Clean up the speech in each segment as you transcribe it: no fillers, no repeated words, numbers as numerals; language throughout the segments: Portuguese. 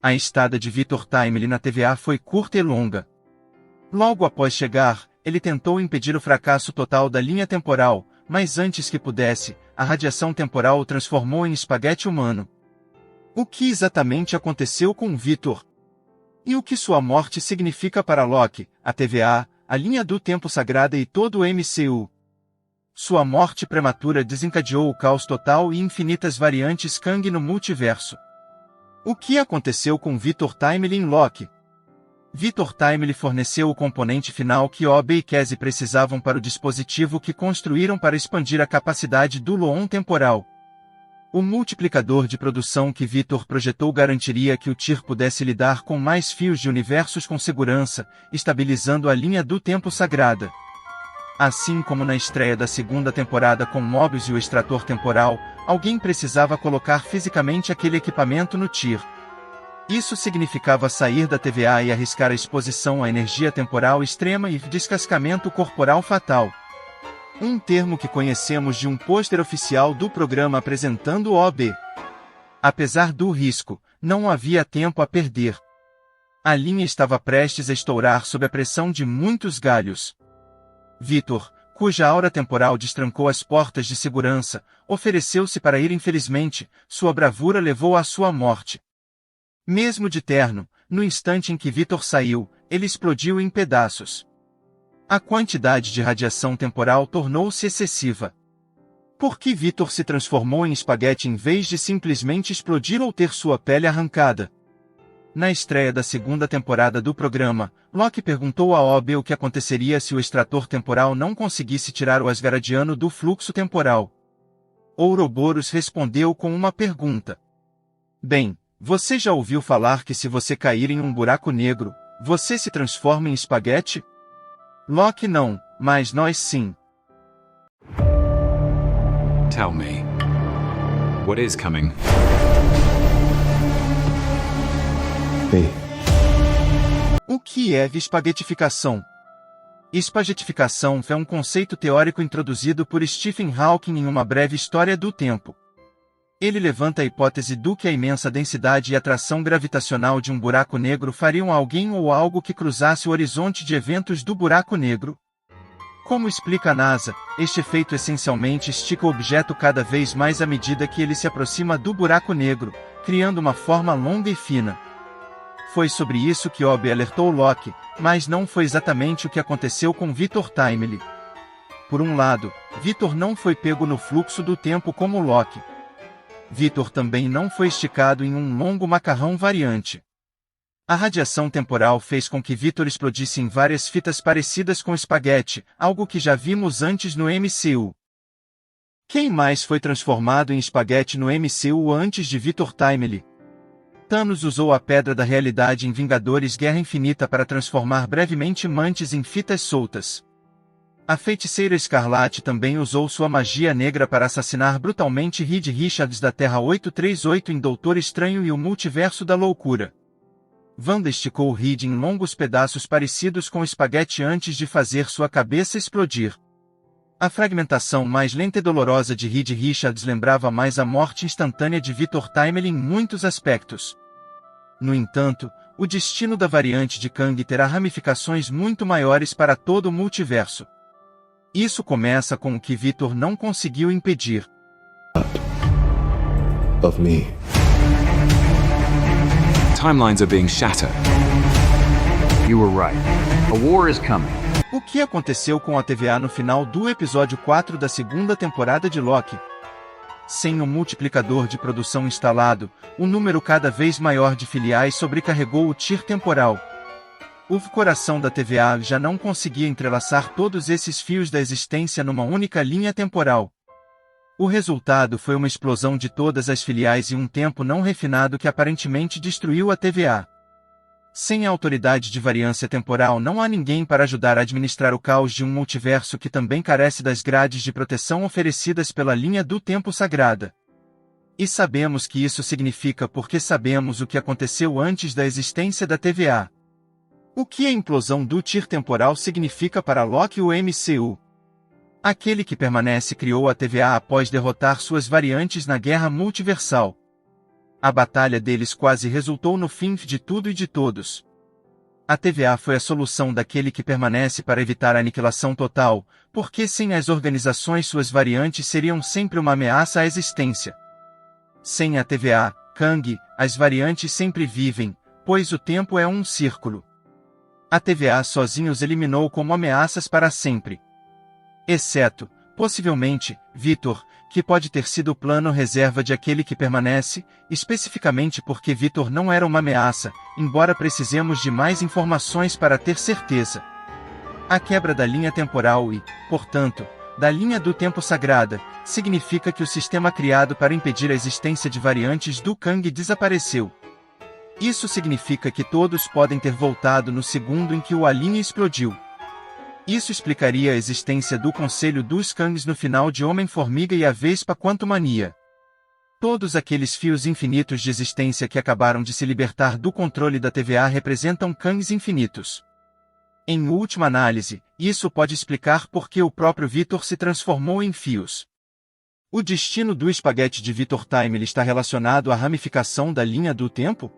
A estada de Victor Timely na TVA foi curta e longa. Logo após chegar, ele tentou impedir o fracasso total da linha temporal, mas antes que pudesse, a radiação temporal o transformou em espaguete humano. O que exatamente aconteceu com Victor? E o que sua morte significa para Loki, a TVA, a linha do tempo sagrada e todo o MCU? Sua morte prematura desencadeou o caos total e infinitas variantes Kang no multiverso. O que aconteceu com Victor Timely em Loki? Victor Timely forneceu o componente final que Obi e Cassie precisavam para o dispositivo que construíram para expandir a capacidade do Loon temporal. O multiplicador de produção que Victor projetou garantiria que o Tyr pudesse lidar com mais fios de universos com segurança, estabilizando a linha do tempo sagrada. Assim como na estreia da segunda temporada com Mobius e o extrator temporal, alguém precisava colocar fisicamente aquele equipamento no Tyr. Isso significava sair da TVA e arriscar a exposição à energia temporal extrema e descascamento corporal fatal. Um termo que conhecemos de um pôster oficial do programa apresentando OB. Apesar do risco, não havia tempo a perder. A linha estava prestes a estourar sob a pressão de muitos galhos. Victor, cuja aura temporal destrancou as portas de segurança, ofereceu-se para ir. Infelizmente, sua bravura levou à sua morte. Mesmo de terno, no instante em que Victor saiu, ele explodiu em pedaços. A quantidade de radiação temporal tornou-se excessiva. Por que Victor se transformou em espaguete em vez de simplesmente explodir ou ter sua pele arrancada? Na estreia da segunda temporada do programa, Loki perguntou a Obi o que aconteceria se o extrator temporal não conseguisse tirar o Asgardiano do fluxo temporal. Ouroboros respondeu com uma pergunta. Bem, você já ouviu falar que se você cair em um buraco negro, você se transforma em espaguete? Loki não, mas nós sim. Tell me, what is coming? O que é espaguetificação? Espaguetificação é um conceito teórico introduzido por Stephen Hawking em Uma Breve História do Tempo. Ele levanta a hipótese do que a imensa densidade e atração gravitacional de um buraco negro fariam a alguém ou algo que cruzasse o horizonte de eventos do buraco negro. Como explica a NASA, este efeito essencialmente estica o objeto cada vez mais à medida que ele se aproxima do buraco negro, criando uma forma longa e fina. Foi sobre isso que Obi alertou Loki, mas não foi exatamente o que aconteceu com Victor Timely. Por um lado, Victor não foi pego no fluxo do tempo como Loki. Victor também não foi esticado em um longo macarrão variante. A radiação temporal fez com que Victor explodisse em várias fitas parecidas com espaguete, algo que já vimos antes no MCU. Quem mais foi transformado em espaguete no MCU antes de Victor Timely? Thanos usou a Pedra da Realidade em Vingadores Guerra Infinita para transformar brevemente Mantis em fitas soltas. A Feiticeira Escarlate também usou sua magia negra para assassinar brutalmente Reed Richards da Terra 838 em Doutor Estranho e o Multiverso da Loucura. Wanda esticou Reed em longos pedaços parecidos com espaguete antes de fazer sua cabeça explodir. A fragmentação mais lenta e dolorosa de Reed Richards lembrava mais a morte instantânea de Victor Timely em muitos aspectos. No entanto, o destino da variante de Kang terá ramificações muito maiores para todo o multiverso. Isso começa com o que Victor não conseguiu impedir. Of me. Timelines are being shattered. You were right. A war is coming. O que aconteceu com a TVA no final do episódio 4 da segunda temporada de Loki? Sem o multiplicador de produção instalado, o número cada vez maior de filiais sobrecarregou o Tyr temporal. O coração da TVA já não conseguia entrelaçar todos esses fios da existência numa única linha temporal. O resultado foi uma explosão de todas as filiais e um tempo não refinado que aparentemente destruiu a TVA. Sem a autoridade de variância temporal não há ninguém para ajudar a administrar o caos de um multiverso que também carece das grades de proteção oferecidas pela linha do tempo sagrada. E sabemos que isso significa porque sabemos o que aconteceu antes da existência da TVA. O que a implosão do Tyr temporal significa para Loki e o MCU? Aquele que permanece criou a TVA após derrotar suas variantes na guerra multiversal. A batalha deles quase resultou no fim de tudo e de todos. A TVA foi a solução daquele que permanece para evitar a aniquilação total, porque sem as organizações suas variantes seriam sempre uma ameaça à existência. Sem a TVA, Kang, as variantes sempre vivem, pois o tempo é um círculo. A TVA sozinha os eliminou como ameaças para sempre. Exceto, possivelmente, Vitor, que pode ter sido o plano reserva de aquele que permanece, especificamente porque Vitor não era uma ameaça, embora precisemos de mais informações para ter certeza. A quebra da linha temporal e, portanto, da linha do tempo sagrada, significa que o sistema criado para impedir a existência de variantes do Kang desapareceu. Isso significa que todos podem ter voltado no segundo em que a linha explodiu. Isso explicaria a existência do Conselho dos Kangs no final de Homem-Formiga e a Vespa Quantumania. Todos aqueles fios infinitos de existência que acabaram de se libertar do controle da TVA representam Kangs infinitos. Em última análise, isso pode explicar por que o próprio Vitor se transformou em fios. O destino do espaguete de Vitor Timely está relacionado à ramificação da linha do tempo?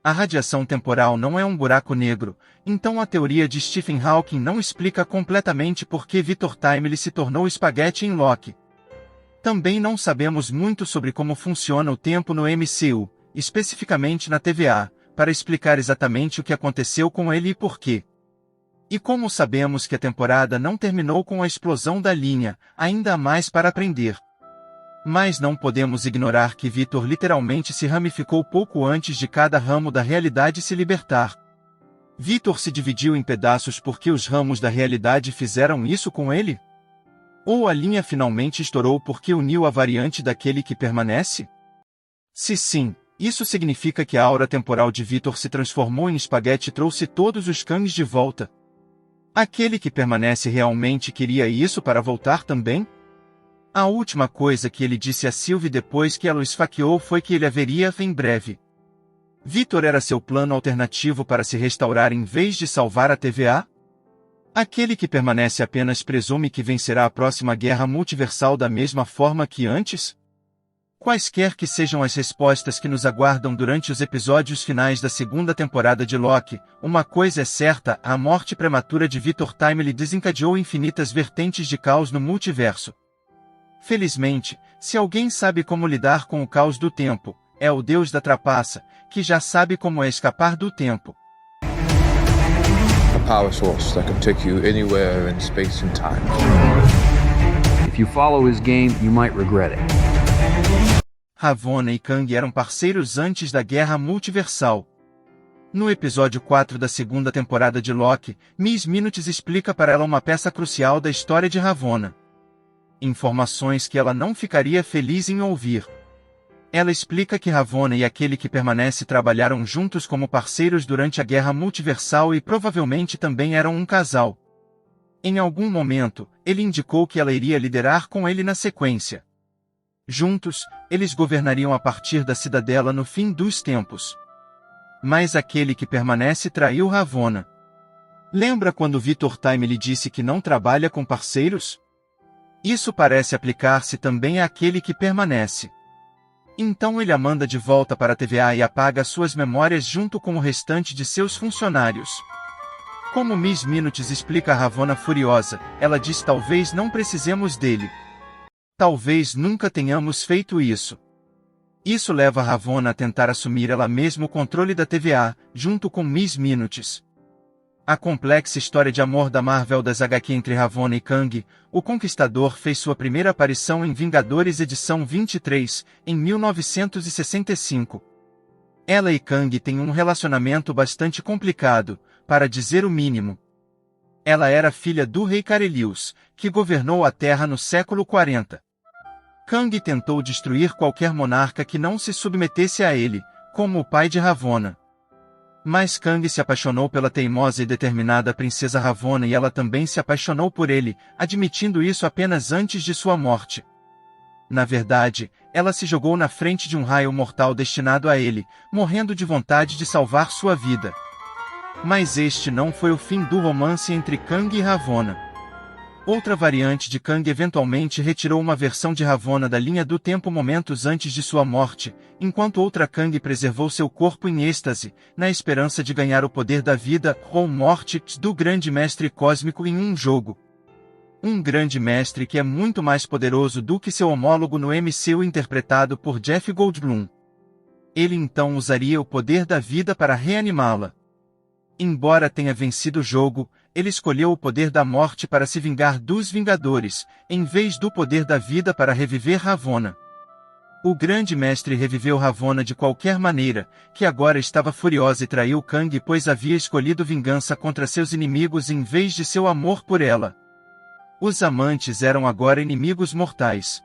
A radiação temporal não é um buraco negro, então a teoria de Stephen Hawking não explica completamente por que Vitor Timely se tornou espaguete em Loki. Também não sabemos muito sobre como funciona o tempo no MCU, especificamente na TVA, para explicar exatamente o que aconteceu com ele e por quê. E como sabemos que a temporada não terminou com a explosão da linha, ainda há mais para aprender. Mas não podemos ignorar que Vitor literalmente se ramificou pouco antes de cada ramo da realidade se libertar. Vitor se dividiu em pedaços porque os ramos da realidade fizeram isso com ele? Ou a linha finalmente estourou porque uniu a variante daquele que permanece? Se sim, isso significa que a aura temporal de Vitor se transformou em espaguete e trouxe todos os Kangs de volta. Aquele que permanece realmente queria isso para voltar também? A última coisa que ele disse a Sylvie depois que ela o esfaqueou foi que ele haveria em breve. Vitor era seu plano alternativo para se restaurar em vez de salvar a TVA? Aquele que permanece apenas presume que vencerá a próxima guerra multiversal da mesma forma que antes? Quaisquer que sejam as respostas que nos aguardam durante os episódios finais da segunda temporada de Loki, uma coisa é certa, a morte prematura de Vitor Timely desencadeou infinitas vertentes de caos no multiverso. Felizmente, se alguém sabe como lidar com o caos do tempo, é o Deus da trapaça, que já sabe como é escapar do tempo. A power source that can take you anywhere in space and time. If you follow his game, you might regret it. Ravonna e Kang eram parceiros antes da Guerra Multiversal. No episódio 4 da segunda temporada de Loki, Miss Minutes explica para ela uma peça crucial da história de Ravonna. Informações que ela não ficaria feliz em ouvir. Ela explica que Ravonna e aquele que permanece trabalharam juntos como parceiros durante a Guerra Multiversal e provavelmente também eram um casal. Em algum momento, ele indicou que ela iria liderar com ele na sequência. Juntos, eles governariam a partir da Cidadela no fim dos tempos. Mas aquele que permanece traiu Ravonna. Lembra quando Vitor Timely disse que não trabalha com parceiros? Isso parece aplicar-se também àquele que permanece. Então ele a manda de volta para a TVA e apaga suas memórias junto com o restante de seus funcionários. Como Miss Minutes explica a Ravonna furiosa, ela diz: talvez não precisemos dele. Talvez nunca tenhamos feito isso. Isso leva Ravonna a tentar assumir ela mesma o controle da TVA, junto com Miss Minutes. A complexa história de amor da Marvel das HQ entre Ravonna e Kang, o Conquistador fez sua primeira aparição em Vingadores edição 23, em 1965. Ela e Kang têm um relacionamento bastante complicado, para dizer o mínimo. Ela era filha do rei Carelius, que governou a Terra no século 40. Kang tentou destruir qualquer monarca que não se submetesse a ele, como o pai de Ravonna. Mas Kang se apaixonou pela teimosa e determinada princesa Ravonna e ela também se apaixonou por ele, admitindo isso apenas antes de sua morte. Na verdade, ela se jogou na frente de um raio mortal destinado a ele, morrendo de vontade de salvar sua vida. Mas este não foi o fim do romance entre Kang e Ravonna. Outra variante de Kang eventualmente retirou uma versão de Ravonna da linha do tempo momentos antes de sua morte, enquanto outra Kang preservou seu corpo em êxtase, na esperança de ganhar o poder da vida ou morte do Grande Mestre Cósmico em um jogo. Um Grande Mestre que é muito mais poderoso do que seu homólogo no MCU interpretado por Jeff Goldblum. Ele então usaria o poder da vida para reanimá-la. Embora tenha vencido o jogo, ele escolheu o poder da morte para se vingar dos Vingadores, em vez do poder da vida para reviver Ravonna. O Grande Mestre reviveu Ravonna de qualquer maneira, que agora estava furiosa e traiu Kang pois havia escolhido vingança contra seus inimigos em vez de seu amor por ela. Os amantes eram agora inimigos mortais.